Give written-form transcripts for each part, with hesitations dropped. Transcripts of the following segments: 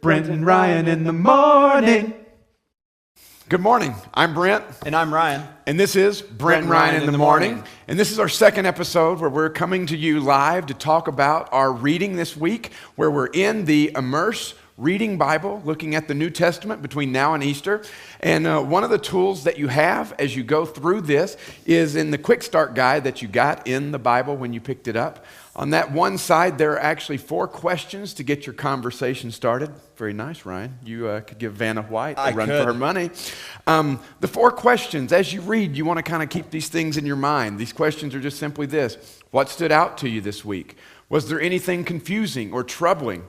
Brent and Ryan in the morning. Good morning. I'm Brent. And I'm Ryan. And this is Brent and Ryan in the morning. And this is our second episode where we're coming to you live to talk about our reading this week, where we're in the Immerse Reading Bible, looking at the New Testament between now and Easter. And one of the tools that you have as you go through this is in the quick start guide that you got in the Bible when you picked it up. On that one side, there are actually 4 questions to get your conversation started. Very nice, Ryan. You could give Vanna White a run for her money. The 4 questions, as you read, you want to kind of keep these things in your mind. These questions are just simply this. What stood out to you this week? Was there anything confusing or troubling?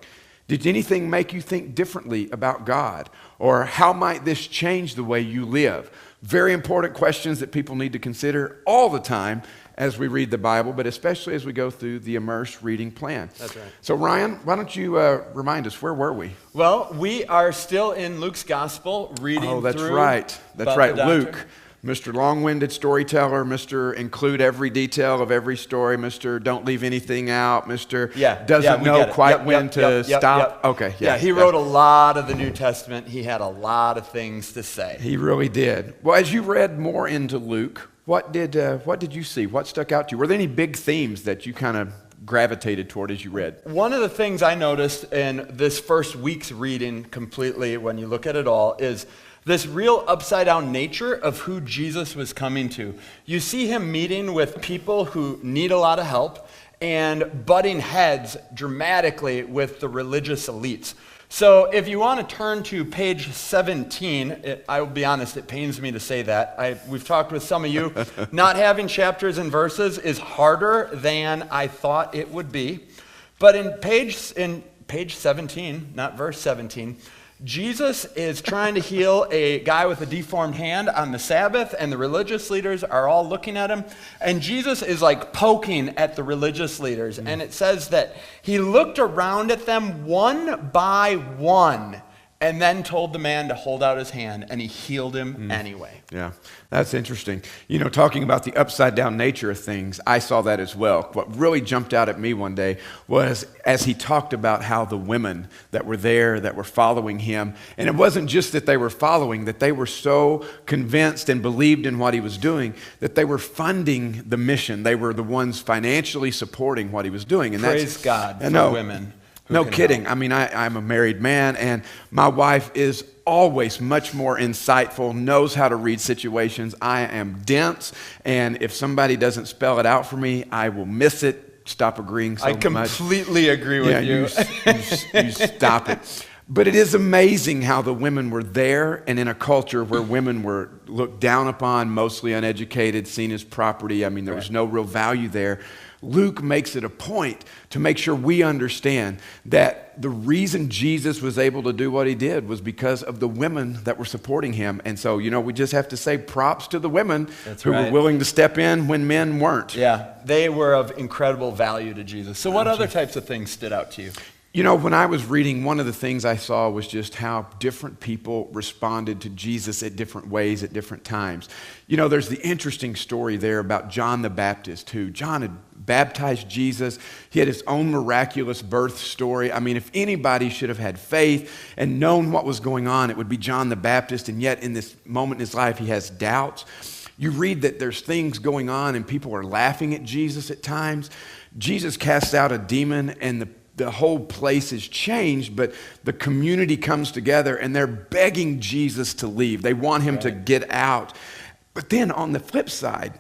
Did anything make you think differently about God? Or how might this change the way you live? Very important questions that people need to consider all the time as we read the Bible, but especially as we go through the Immerse reading plan. That's right. So Ryan, why don't you remind us, where were we? Well, we are still in Luke's Gospel, reading through. Oh, that's right. That's right. Luke, Mr. Long-winded storyteller, Mr. Include every detail of every story, Mr. Don't leave anything out, Mr. Doesn't know quite when to stop. Okay, he wrote a lot of the New Testament. He had a lot of things to say. He really did. Well, as you read more into Luke, what did you see? What stuck out to you? Were there any big themes that you kind of gravitated toward as you read? One of the things I noticed in this first week's reading completely, when you look at it all, is this real upside-down nature of who Jesus was coming to. You see him meeting with people who need a lot of help and butting heads dramatically with the religious elites. So if you want to turn to page 17, I will be honest, it pains me to say that. We've talked with some of you. Not having chapters and verses is harder than I thought it would be. But in page 17, not verse 17, Jesus is trying to heal a guy with a deformed hand on the Sabbath, and the religious leaders are all looking at him. And Jesus is like poking at the religious leaders. And it says that he looked around at them one by one and then told the man to hold out his hand, and he healed him anyway. Yeah, that's interesting. You know, talking about the upside-down nature of things, I saw that as well. What really jumped out at me one day was as he talked about how the women that were there, that were following him, and it wasn't just that they were following, that they were so convinced and believed in what he was doing, that they were funding the mission. They were the ones financially supporting what he was doing. And Praise God for women. No kidding. I mean, I'm a married man, and my wife is always much more insightful, knows how to read situations. I am dense, and if somebody doesn't spell it out for me, I will miss it, stop agreeing so much. I completely agree with you. You stop it. But it is amazing how the women were there, and in a culture where women were looked down upon, mostly uneducated, seen as property. I mean, there was no real value there. Luke makes it a point to make sure we understand that the reason Jesus was able to do what he did was because of the women that were supporting him. And so, we just have to say props to the women who were willing to step in when men weren't. Yeah, they were of incredible value to Jesus. So what other types of things stood out to you? When I was reading, one of the things I saw was just how different people responded to Jesus at different ways at different times. There's the interesting story there about John the Baptist, who John had baptized Jesus. He had his own miraculous birth story. I mean, if anybody should have had faith and known what was going on, it would be John the Baptist. And yet in this moment in his life, he has doubts. You read that there's things going on and people are laughing at Jesus at times. Jesus casts out a demon and the whole place is changed, but the community comes together and they're begging Jesus to leave. They want him to get out. But then on the flip side,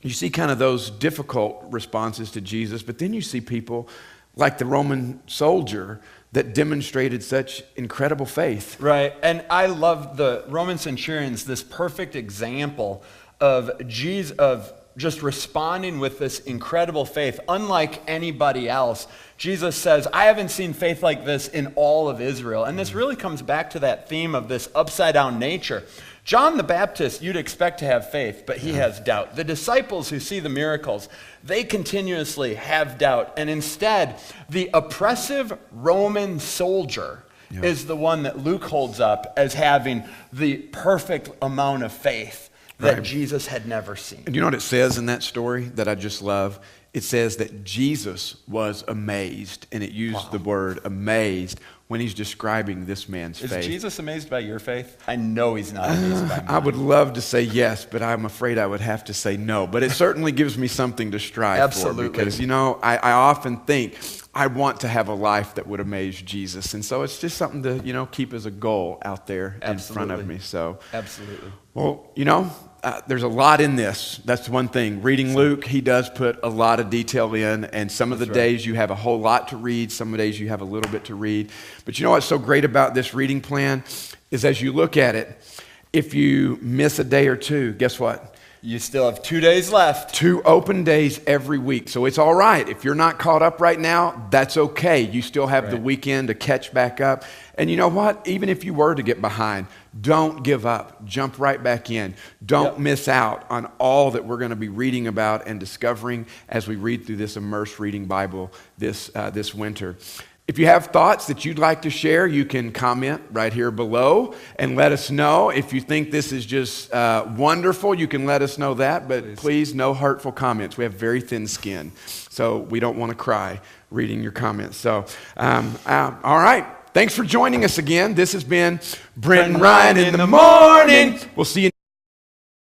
you see kind of those difficult responses to Jesus, but then you see people like the Roman soldier that demonstrated such incredible faith. Right, and I love the Roman centurions, this perfect example of Jesus, of just responding with this incredible faith, unlike anybody else. Jesus says, I haven't seen faith like this in all of Israel. And this really comes back to that theme of this upside-down nature. John the Baptist, you'd expect to have faith, but he has doubt. The disciples who see the miracles, they continuously have doubt. And instead, the oppressive Roman soldier is the one that Luke holds up as having the perfect amount of faith that Jesus had never seen. And you know what it says in that story that I just love? It says that Jesus was amazed, and it used the word amazed when he's describing this man's Is faith. Jesus amazed by your faith? I know he's not amazed by mine. I would love to say yes, but I'm afraid I would have to say no. But it certainly gives me something to strive Absolutely. for, because, I often think I want to have a life that would amaze Jesus. And so it's just something to, keep as a goal out there in front of me. So, Absolutely. well, there's a lot in this. That's one thing. Reading Luke, he does put a lot of detail in, and some of the days you have a whole lot to read, some days you have a little bit to read. But you know what's so great about this reading plan is as you look at it, if you miss a day or two, guess what? You still have 2 days left. 2 open days every week. So it's all right. If you're not caught up right now, that's okay. You still have the weekend to catch back up. And you know what? Even if you were to get behind, don't give up. Jump right back in. Don't miss out on all that we're going to be reading about and discovering as we read through this Immerse Reading Bible this winter. If you have thoughts that you'd like to share, you can comment right here below and let us know. If you think this is just wonderful, you can let us know that. But please, no hurtful comments. We have very thin skin, so we don't want to cry reading your comments. So, all right. Thanks for joining us again. This has been Brent and Ryan in the morning. We'll see you